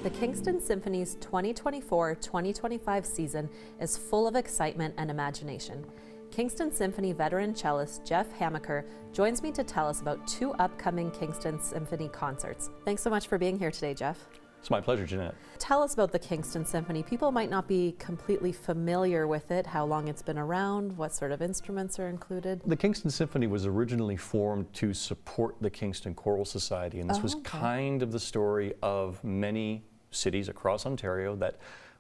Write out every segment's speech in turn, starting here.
The Kingston Symphony's 2024-2025 season is full of excitement and imagination. Kingston Symphony veteran cellist Jeff Hamaker joins me to tell us about two upcoming Kingston Symphony concerts. Thanks so much for being here today, Jeff. It's my pleasure, Jeanette. Tell us about the Kingston Symphony. People might not be completely familiar with it, how long it's been around, what sort of instruments are included. The Kingston Symphony was originally formed to support the Kingston Choral Society, and this was kind of the story of many cities across Ontario that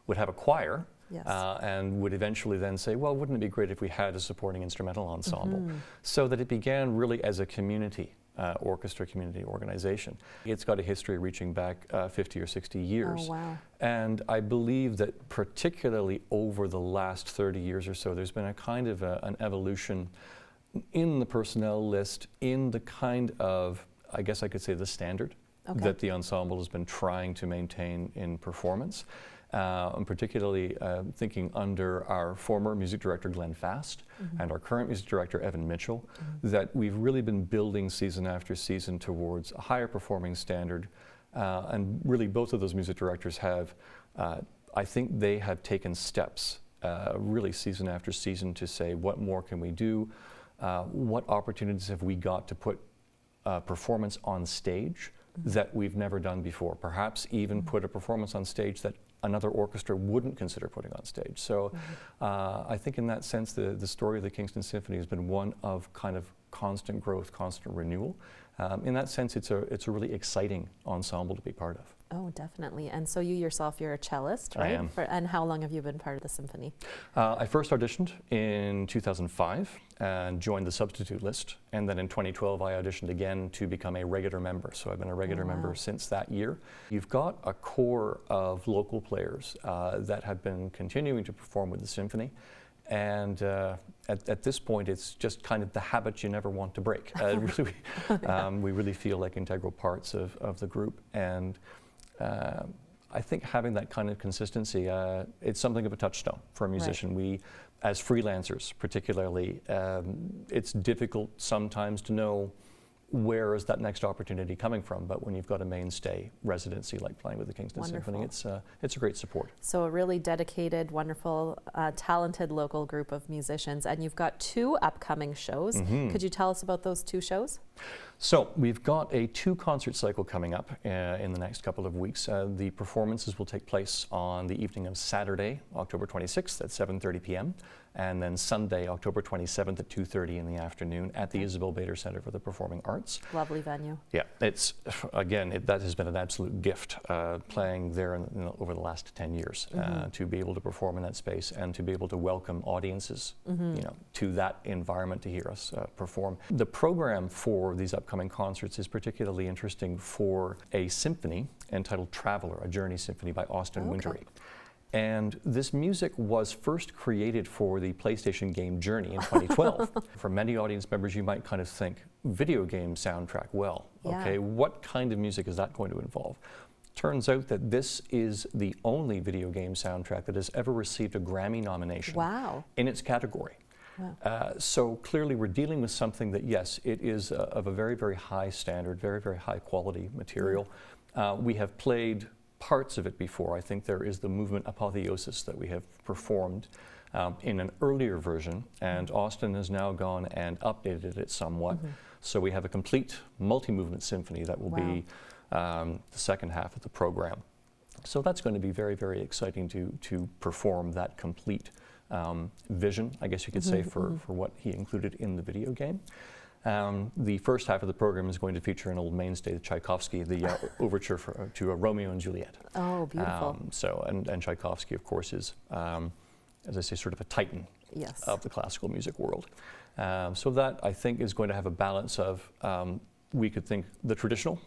would have a choir. Yes. And would eventually then say, well, wouldn't it be great if we had a supporting instrumental ensemble? So that it began really as a community orchestra, community organization. It's got a history reaching back 50 or 60 years. Oh, wow. And I believe that particularly over the last 30 years or so, there's been a kind of an evolution in the personnel list, in the kind of, I guess I could say, the standard that the ensemble has been trying to maintain in performance. And particularly thinking under our former music director, Glenn Fast, and our current music director, Evan Mitchell, that we've really been building season after season towards a higher performing standard. And really both of those music directors have, I think they have taken steps really season after season to say, what more can we do? What opportunities have we got to put performance on stage that we've never done before? Perhaps even put a performance on stage that another orchestra wouldn't consider putting on stage. So I think in that sense, the story of the Kingston Symphony has been one of kind of constant growth, constant renewal. In that sense, it's a really exciting ensemble to be part of. Oh, definitely. And so you yourself, you're a cellist, right? I am. And how long have you been part of the symphony? I first auditioned in 2005 and joined the substitute list. And then in 2012, I auditioned again to become a regular member. So I've been a regular member since that year. You've got a core of local players that have been continuing to perform with the symphony. And at this point, it's just kind of the habit you never want to break. We really feel like integral parts of the group. And I think having that kind of consistency, it's something of a touchstone for a musician. We, as freelancers particularly, it's difficult sometimes to know where is that next opportunity coming from, but when you've got a mainstay residency like playing with the Kingston Symphony, it's a great support. So a really dedicated, wonderful, talented local group of musicians, and you've got two upcoming shows. Could you tell us about those two shows? So we've got a 2-concert cycle coming up in the next couple of weeks. The performances will take place on the evening of Saturday, October 26th at 7:30 p.m. and then Sunday, October 27th at 2:30 in the afternoon at the Isabel Bader Center for the Performing Arts. Lovely venue. Yeah, it's, again, that has been an absolute gift playing there over the last 10 years to be able to perform in that space and to be able to welcome audiences to that environment to hear us perform. The program for these upcoming concerts is particularly interesting for a symphony entitled Traveler, a journey symphony by Austin Wintory. And this music was first created for the PlayStation game Journey in 2012. For many audience members, you might kind of think, video game soundtrack, well, okay, what kind of music is that going to involve? Turns out that this is the only video game soundtrack that has ever received a Grammy nomination in its category. So clearly we're dealing with something that, yes, it is of a very, very high standard, very, very high quality material. We have played parts of it before. I think there is the movement Apotheosis that we have performed in an earlier version, and Austin has now gone and updated it somewhat. So we have a complete multi-movement symphony that will be the second half of the program. So that's going to be very, very exciting to perform that complete vision, I guess you could say, for what he included in the video game. The first half of the program is going to feature an old mainstay, Tchaikovsky, the overture to Romeo and Juliet. Oh, beautiful. And Tchaikovsky, of course, is, as I say, sort of a titan of the classical music world. So that, I think, is going to have a balance of, we could think, the traditional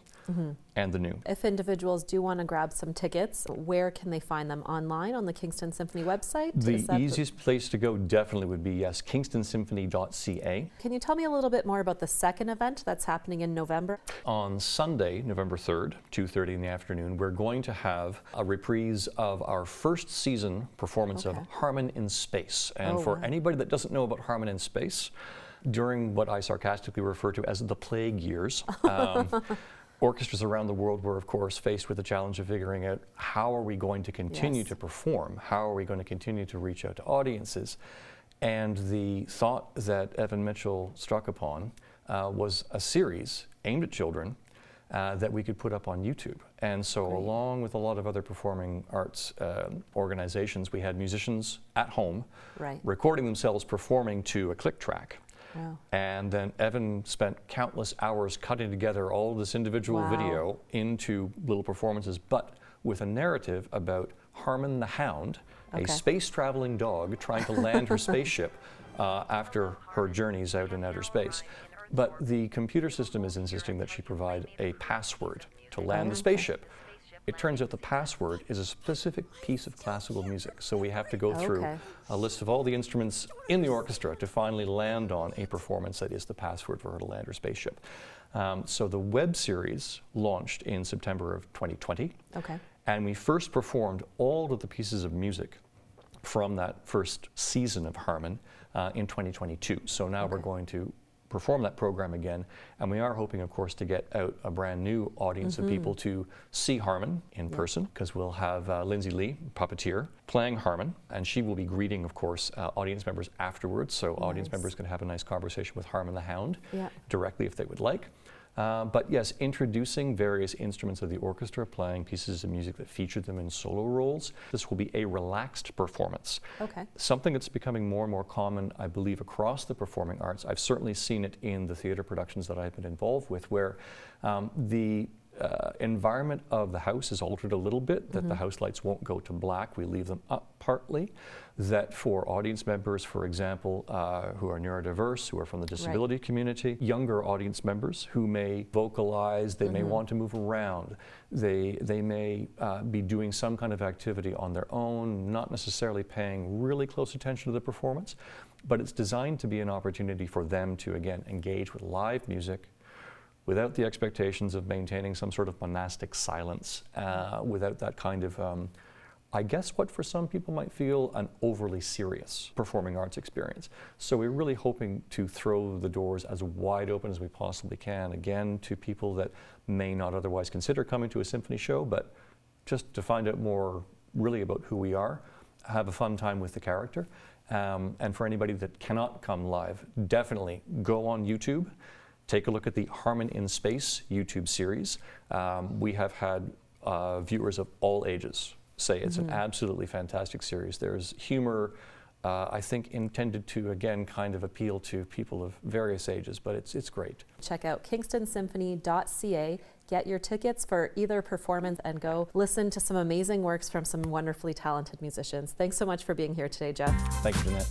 and the new. If individuals do want to grab some tickets, where can they find them? Online on the Kingston Symphony website? The easiest place to go definitely would be, kingstonsymphony.ca. Can you tell me a little bit more about the second event that's happening in November? On Sunday, November 3rd, 2:30 in the afternoon, we're going to have a reprise of our first season performance of Harmon in Space. And for anybody that doesn't know about Harmon in Space, during what I sarcastically refer to as the plague years, Orchestras around the world were, of course, faced with the challenge of figuring out how are we going to continue Yes. to perform? How are we going to continue to reach out to audiences? And the thought that Evan Mitchell struck upon was a series aimed at children that we could put up on YouTube. And so Great. along with a lot of other performing arts organizations, we had musicians at home Right. recording themselves performing to a click track. Wow. And then Evan spent countless hours cutting together all of this individual Wow. video into little performances, but with a narrative about Harmon the Hound, Okay. a space-traveling dog trying to land her spaceship after her journeys out in outer space. But the computer system is insisting that she provide a password to land the spaceship. It turns out the password is a specific piece of classical music, so we have to go through Okay. a list of all the instruments in the orchestra to finally land on a performance that is the password for her to land her spaceship. So the web series launched in September of 2020, Okay. and we first performed all of the pieces of music from that first season of Harmon in 2022. So now we're going to perform that program again, and we are hoping, of course, to get out a brand new audience of people to see Harmon in person, because we'll have Lindsay Lee, puppeteer, playing Harmon, and she will be greeting, of course, audience members afterwards, so audience members can have a nice conversation with Harmon the Hound directly if they would like. But yes, introducing various instruments of the orchestra, playing pieces of music that feature them in solo roles. This will be a relaxed performance. Okay. Something that's becoming more and more common, I believe, across the performing arts. I've certainly seen it in the theater productions that I've been involved with, where the environment of the house is altered a little bit, that the house lights won't go to black, we leave them up partly, that for audience members, for example, who are neurodiverse, who are from the disability community, younger audience members who may vocalize, they may want to move around, they may be doing some kind of activity on their own, not necessarily paying really close attention to the performance, but it's designed to be an opportunity for them to, again, engage with live music, without the expectations of maintaining some sort of monastic silence, without that kind of, I guess what for some people might feel an overly serious performing arts experience. So we're really hoping to throw the doors as wide open as we possibly can, again, to people that may not otherwise consider coming to a symphony show, but just to find out more really about who we are, have a fun time with the character. And for anybody that cannot come live, definitely go on YouTube. Take a look at the Harmon in Space YouTube series. We have had viewers of all ages say it's an absolutely fantastic series. There's humor, I think, intended to, again, kind of appeal to people of various ages, but it's great. Check out kingstonsymphony.ca. Get your tickets for either performance and go listen to some amazing works from some wonderfully talented musicians. Thanks so much for being here today, Jeff. Thank you, Jeanette.